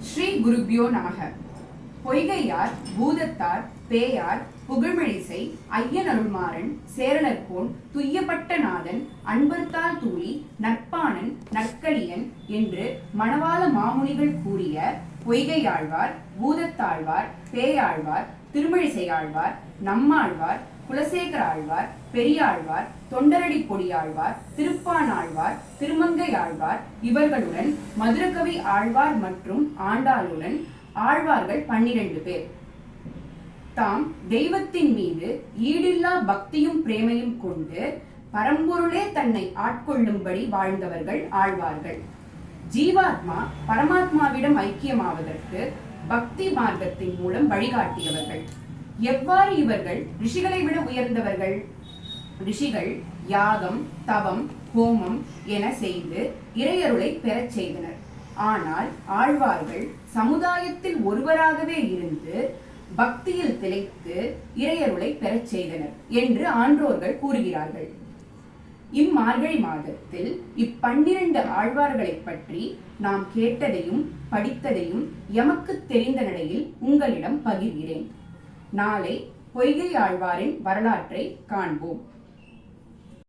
ஸ்ரீ குருபியோ நமக. பொய்கையார், பூதத்தார், பேயார், புகழ்மெழிசை, ஐயன் அருள்மாறன், சேரலர்கோன், துய்யப்பட்ட நாதன், அன்பர்த்தால் தூளி, நற்பாணன், நற்களியன் என்று மணவாள மாமுனிகள் கூறிய பொய்கையாழ்வார், பூதத்தாழ்வார், பேயாழ்வார், திருமழிசையாழ்வார், நம்மாழ்வார், குலசேகர ஆழ்வார், பெரியாழ்வார், தொண்டரடி பொடியாழ்வார், திருப்பானாழ்வார், திருமங்கையாழ்வார் இவர்களுடன் மதுரகவி ஆழ்வார் மற்றும் ஆண்டாளுடன் ஆழ்வார்கள் 12 பேர். தாம் தெய்வத்தின் மீது ஈடில்லா பக்தியும் பிரேமையும் கொண்டு பரம்பொருளே தன்னை ஆட்கொள்ளும்படி வாழ்ந்தவர்கள் ஆழ்வார்கள். ஜீவாத்மா பரமாத்மாவிடம் ஐக்கியமாவதற்கு பக்தி மார்க்கத்தின் மூலம் வழிகாட்டியவர்கள். எவ்வாறு இவர்கள் ரிஷிகளை விட உயர்ந்தவர்கள்? ரிஷிகள் யாகம், தவம், ஹோமம் என செய்து இறையருளை பெறச் செய்தனர். ஆனால் ஆழ்வார்கள் சமுதாயத்தில் ஒருவராகவே இருந்து பக்தியில் திளைத்து இறையருளை பெறச் செய்தனர் என்று ஆன்றோர்கள் கூறுகிறார்கள். இம்மார்கழி மாதத்தில் 12 ஆழ்வார்களை பற்றி நாம் கேட்டதையும் படித்ததையும் எமக்கு தெரிந்த நடையில் உங்களிடம் பகிர்கிறேன். நாளை பொய்கை ஆழ்வாரின் வரலாற்றை காண்போம்.